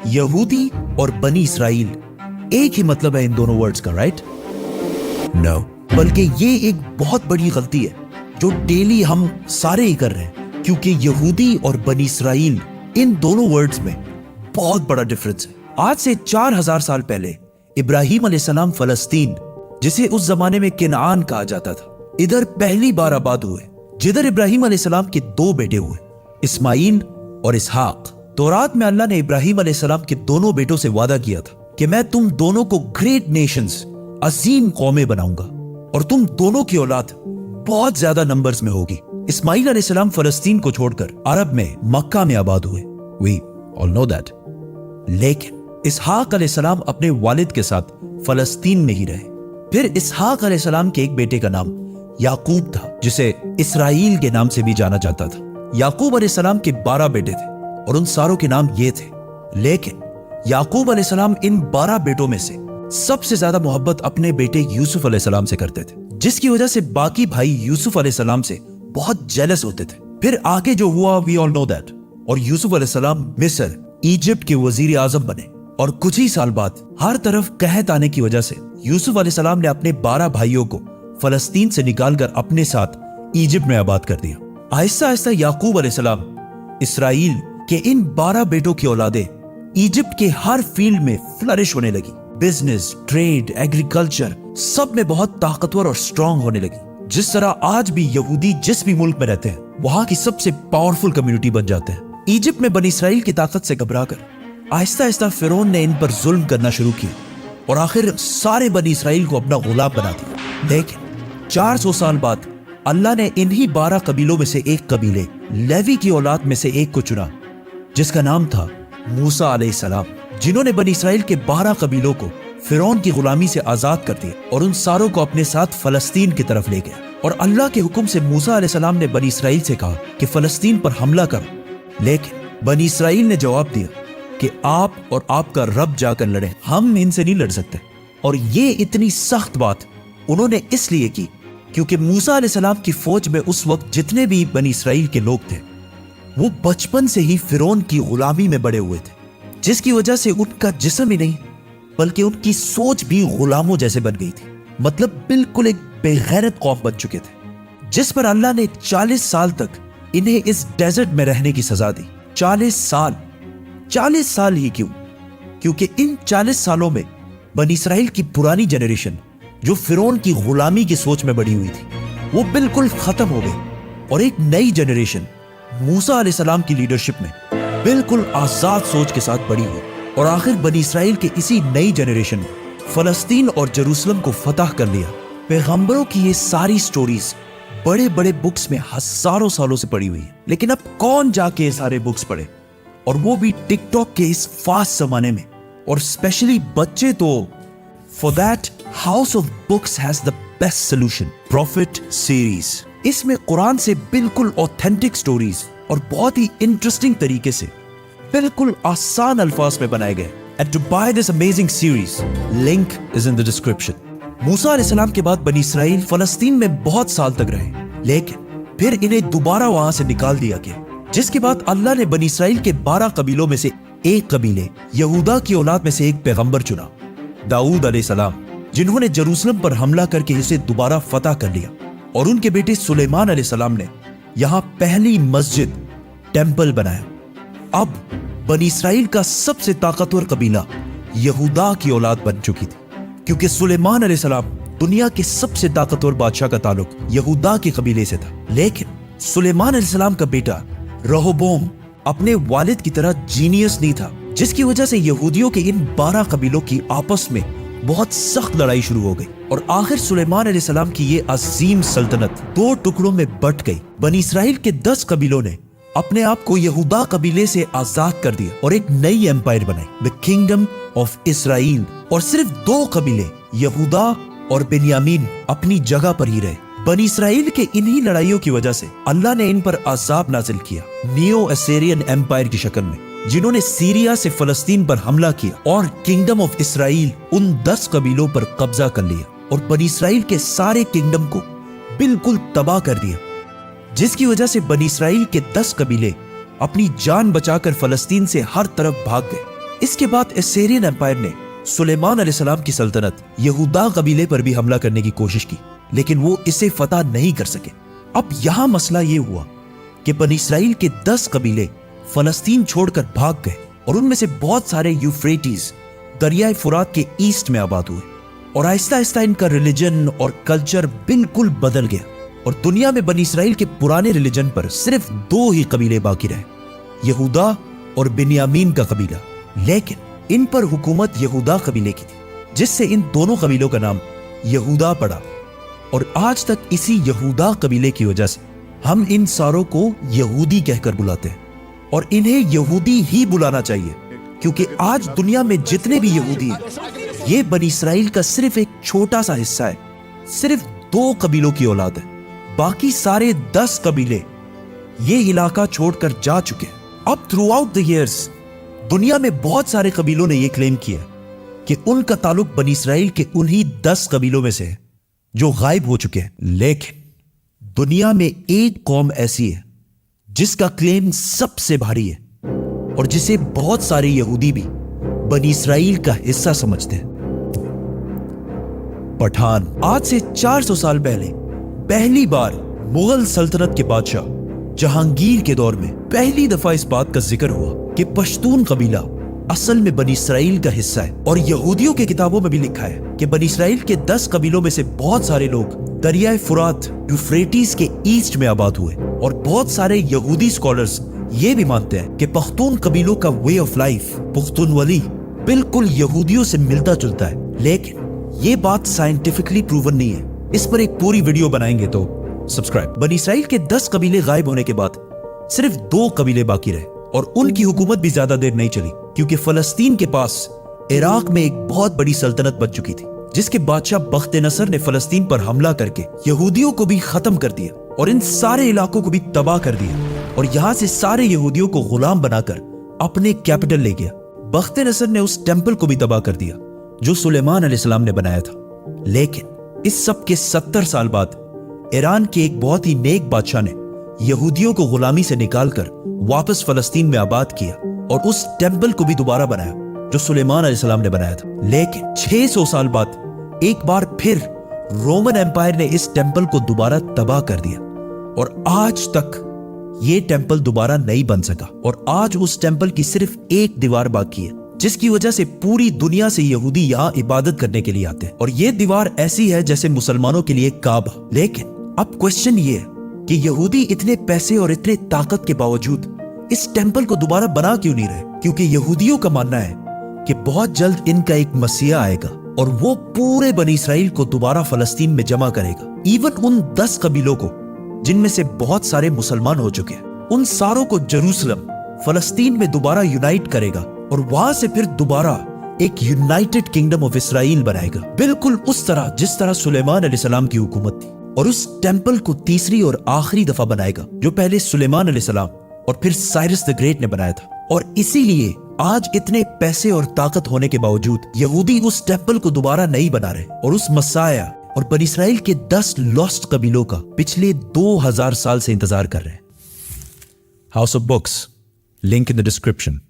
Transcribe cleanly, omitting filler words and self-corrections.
यहूदी और बनी इसराइल एक ही मतलब है इन दोनों वर्ड्स का, राइट? नो, बल्कि ये एक बहुत बड़ी गलती है जो डेली हम सारे ही कर रहे हैं, क्योंकि यहूदी और बनी इसराइल इन दोनों वर्ड्स में बहुत बड़ा डिफरेंस है। आज से 4000 साल पहले इब्राहिम अलैहिस्सलाम फलस्तीन, जिसे उस जमाने में किनान कहा जाता था, इधर पहली बार आबाद हुए, जिधर इब्राहिम अलैहिस्सलाम के 2 बेटे हुए, इस्माइल और इसहाक। तौरात में अल्लाह ने इब्राहिम अलैहिस्सलाम के दोनों बेटों से वादा किया था कि मैं तुम दोनों को ग्रेट नेशंस, अजीम कौमें बनाऊंगा और तुम दोनों की औलाद बहुत ज्यादा नंबर्स में होगी। इस्माइल अलैहिस्सलाम फलस्तीन को छोड़कर अरब में मक्का में आबाद हुए, वी ऑल नो दैट। लेकिन इसहाक अलैहिस्सलाम अपने वालिद के साथ फलस्तीन में ही रहे। फिर इसहाक अलैहिस्सलाम के एक बेटे का नाम याकूब था, जिसे इसराइल के नाम से भी जाना जाता था। याकूब अलैहिस्सलाम के 12 बेटे थे और उन सारों के नाम ये थे। लेकिन याकूब अलैहिस्सलाम इन 12 बेटों में से सबसे ज्यादा मोहब्बत अपने बेटे यूसुफ अलैहिस्सलाम से करते थे, जिसकी वजह से बाकी भाई यूसुफ अलैहिस्सलाम से बहुत जेलस होते थे। फिर आगे जो हुआ वी ऑल नो दैट, और यूसुफ अलैहिस्सलाम मिस्र, इजिप्ट के वजीर आजम बने। और कुछ ही साल बाद हर तरफ कहत आने की वजह से यूसुफ अलैहिस्सलाम ने अपने 12 भाइयों को फलस्तीन से निकालकर अपने साथ इजिप्ट में आबाद कर दिया। आहिस्ता आहिस्ता याकूब अलैहिस्सलाम इसराइल के इन 12 बेटों की औलादें इजिप्ट के हर फील्ड में फ्लरिश होने लगी। बिजनेस, ट्रेड, एग्रीकल्चर, सब में बहुत ताकतवर और स्ट्रांग होने लगी। जिस तरह आज भी यहूदी जिस भी मुल्क में रहते हैं वहां की सबसे पावरफुल कम्युनिटी बन जाते हैं। इजिप्ट में बनी इसराइल की ताकत से घबराकर आहिस्ता आहिस्ता फिरौन ने इन पर जुल्म करना शुरू किया और आखिर सारे बनी इसराइल को अपना गुलाम बना दिया। लेकिन 400 साल बाद अल्लाह ने इन्हीं 12 कबीलों में से एक कबीले लेवी की औलाद में से एक को चुना, जिसका नाम था मूसा अलैहिस्सलाम, जिन्होंने बनी इसराइल के 12 कबीलों को फिरौन की गुलामी से आजाद कर दिया और उन सारों को अपने साथ फलस्तीन की तरफ ले गया। और अल्लाह के हुक्म से मूसा अलैहिस्सलाम ने बनी इसराइल से कहा कि फलस्तीन पर हमला करो। लेकिन बनी इसराइल ने जवाब दिया कि आप और आपका रब जाकर लड़े, हम इनसे नहीं लड़ सकते। और ये इतनी सख्त बात उन्होंने इसलिए की क्योंकि मूसा अलैहिस्सलाम की फौज में उस वक्त जितने भी बनी इसराइल के लोग थे वो बचपन से ही फिरौन की गुलामी में बड़े हुए थे, जिसकी वजह से उनका जिस्म ही नहीं बल्कि उनकी सोच भी गुलामों जैसे बन गई थी। मतलब बिल्कुल एक बेगैरत कौम बन चुके थे, जिस पर अल्लाह ने 40 साल तक इन्हें इस डेजर्ट में रहने की सजा दी। 40 साल ही क्यों? क्योंकि इन 40 सालों में बनी इसराइल की पुरानी जनरेशन जो फिरौन की गुलामी की सोच में बड़ी हुई थी वो बिल्कुल खत्म हो गई और एक नई जनरेशन मूसा अलैहिस्सलाम की लीडरशिप में बिल्कुल आजाद सोच के साथ बड़ी हुई। और आखिर बनी इसराइल के इसी नई जनरेशन ने फलस्तीन और जेरूसलम को फतह कर लिया। पैगंबरों की ये सारी स्टोरीज बड़े बड़े बुक्स में हजारों सालों से पड़ी हुई है, लेकिन अब कौन जाके ये सारे बुक्स पढ़े, और वो भी टिकटॉक के इस फास्ट जमाने में, और स्पेशली बच्चे। तो for that house of books has the best solution, profit series. इसमें कुरान से बिल्कुल ऑथेंटिक स्टोरीज और बहुत ही इंटरेस्टिंग तरीके से बिल्कुल आसान अल्फाज में बनाए गए। And to buy this amazing series, link is in the description. Musa अलैहिस्सलाम के बाद बनी इसराइल फलस्तीन में बहुत साल तक रहे, लेकिन फिर इन्हें दोबारा वहां से निकाल दिया गया, जिसके बाद अल्लाह ने बनी इसराइल के 12 कबीलों में से एक कबीले यहूदा की औलाद में से एक पैगंबर चुना, दाऊद अलैहिस्सलाम, जिन्होंने जेरूसलम पर हमला करके इसे दोबारा फतह कर लिया। और उनके बेटे सुलेमान अलैहिस्सलाम ने यहाँ पहली मस्जिद, टेंपल बनाया। अब बनी इसराइल का सबसे ताकतवर कबीला यहूदा की औलाद बन चुकी थी, क्योंकि सुलेमान अलैहिस्सलाम दुनिया के सबसे ताकतवर बादशाह का ताल्लुक यहूदा के कबीले से था। लेकिन सुलेमान अलैहिस्सलाम का बेटा रहोबोम अपने वालिद की तरह जीनियस नहीं था, जिसकी वजह से यहूदियों के इन 12 कबीलों की आपस में बहुत सख्त लड़ाई शुरू हो गई। और आखिर सुलेमान अलैहिस्सलाम की ये अजीम सल्तनत 2 टुकड़ों में बट गई। बनी इसराइल के 10 कबीलों ने अपने आप को यहूदा कबीले से आजाद कर दिया और एक नई एम्पायर बनाई, द किंगडम ऑफ इसराइल। और सिर्फ 2 कबीले, यहूदा और बेन्यामीन, अपनी जगह पर ही रहे। बनी इसराइल के इन्हीं लड़ाइयों की वजह से अल्लाह ने इन पर अजाब नाजिल किया, नियो असेरियन एम्पायर की शक्ल में, जिन्होंने सीरिया से फलस्तीन पर हमला किया और किंगडम ऑफ इसराइल उन 10 कबीलों पर कब्जा कर लिया और बनी इसराइल के सारे किंगडम को बिल्कुल तबाह कर दिया, जिसकी वजह से बनी इसराइल के 10 कबीले अपनी जान बचाकर फलस्तीन से हर तरफ भाग गए। इसके बाद एसेरियन एम्पायर ने सुलेमान अलैहिस्सलाम की सल्तनत यहूदा कबीले पर भी हमला करने की कोशिश की, लेकिन वो इसे फतह नहीं कर सके। अब यहां मसला ये हुआ कि बनी इसराइल के 10 कबीले फलस्तीन छोड़कर भाग गए और उनमें से बहुत सारे यूफ्रेटिस दरियाए फुरात के ईस्ट में आबाद हुए और आहिस्ता आहिस्ता इनका रिलीजन और कल्चर बिल्कुल बदल गया और दुनिया में बनी इसराइल के पुराने रिलीजन पर सिर्फ 2 ही कबीले बाकी रहे, यहूदा और बिन्यामीन का कबीला। लेकिन इन पर हुकूमत यहूदा कबीले की थी, जिससे इन दोनों कबीलों का नाम यहूदा पड़ा और आज तक इसी यहूदा कबीले की वजह से हम इन सारों को यहूदी कहकर बुलाते हैं और इन्हें यहूदी ही बुलाना चाहिए, क्योंकि आज दुनिया में जितने भी यहूदी हैं ये बनी इसराइल का सिर्फ एक छोटा सा हिस्सा है। सिर्फ 2 कबीलों की औलाद है, बाकी सारे 10 कबीले ये इलाका छोड़कर जा चुके हैं। अब थ्रू आउट द ईयर्स दुनिया में बहुत सारे कबीलों ने यह क्लेम किया कि उनका ताल्लुक बनी इसराइल के उन्हीं 10 कबीलों में से है जो गायब हो चुके हैं। लेकिन दुनिया में एक कौम ऐसी है जिसका क्लेम सबसे भारी है और जिसे बहुत सारे यहूदी भी बनी इसराइल का हिस्सा समझते हैं, पठान। आज से 400 साल पहले पहली बार मुगल सल्तनत के बादशाह जहांगीर के दौर में पहली दफा इस बात का जिक्र हुआ कि पश्तून कबीला असल में बनी इसराइल का हिस्सा है और यहूदियों के किताबों में भी लिखा है कि बनी इसराइल के 10 कबीलों में से बहुत सारे लोग दरियाए फुरात यूफ्रेटिस के ईस्ट में आबाद हुए और बहुत सारे यहूदी स्कॉलर्स ये भी मानते हैं कि पख्तून कबीलों का वे ऑफ लाइफ पुख्तूनवली बिल्कुल यहूदियों से मिलता जुलता है। लेकिन ये बात साइंटिफिकली प्रूवन नहीं है, इस पर एक पूरी वीडियो बनाएंगे, तो सब्सक्राइब। बनी इसराइल के 10 कबीले गायब होने के बाद सिर्फ 2 कबीले बाकी रहे और उनकी हुकूमत भी ज्यादा देर नहीं चली, क्योंकि फलस्तीन के पास इराक में एक बहुत बड़ी सल्तनत बन चुकी थी, जिसके बादशाह बख्त नसर ने फलस्तीन पर हमला करके यहूदियों को भी खत्म कर दिया और इन सारे इलाकों को भी तबाह कर दिया और यहां से सारे यहूदियों को गुलाम बनाकर अपने कैपिटल ले गया। बख्त नसर ने उस टेंपल को भी तबाह कर दिया जो सुलेमान अलैहिस्सलाम ने बनाया था। लेकिन इस सब के 70 साल बाद ईरान के एक बहुत ही नेक बादशाह ने यहूदियों को गुलामी से निकालकर वापस फलस्तीन में आबाद किया और उस टेंपल को भी दोबारा बनाया जो सुलेमान अलैहिस्सलाम ने बनाया था। लेकिन 600 साल बाद एक बार फिर रोमन एम्पायर ने इस टेंपल को दोबारा तबाह कर दिया और आज तक ये टेंपल दोबारा नहीं बन सका और आज उस टेंपल की सिर्फ एक दीवार बाकी है, जिसकी वजह से पूरी दुनिया से यहूदी यहाँ इबादत करने के लिए आते हैं और ये दीवार ऐसी है जैसे मुसलमानों के लिए काबा। लेकिन अब क्वेश्चन ये है कि यहूदी इतने पैसे और इतने ताकत के बावजूद इस टेंपल को दोबारा बना क्यों नहीं रहे? क्योंकि यहूदियों का मानना है कि बहुत जल्द इनका एक मसीहा आएगा और वो पूरे बनी इसराइल को दोबारा फलस्तीन में जमा करेगा। इवन उन 10 कबीलों को जिनमें से बहुत सारे मुसलमान हो चुके हैं, उन सारों को जेरूसलम फलस्तीन में दोबारा यूनाइट करेगा और वहां से फिर दोबारा एक यूनाइटेड किंगडम ऑफ इसराइल बनाएगा, बिल्कुल उस तरह जिस तरह सुलेमान अलैहिस्सलाम की हुकूमत थी। और उस टेंपल को तीसरी और आखिरी दफा बनाएगा जो पहले सुलेमान अलैहिस्सलाम और फिर साइरस द ग्रेट ने बनाया था। और इसीलिए आज इतने पैसे और ताकत होने के बावजूद यहूदी उस टेंपल को दोबारा नहीं बना रहे और उस मसाया और बनी इसराइल के 10 लॉस्ट कबीलों का पिछले 2000 साल से इंतजार कर रहे हैं। House of books, link in the description.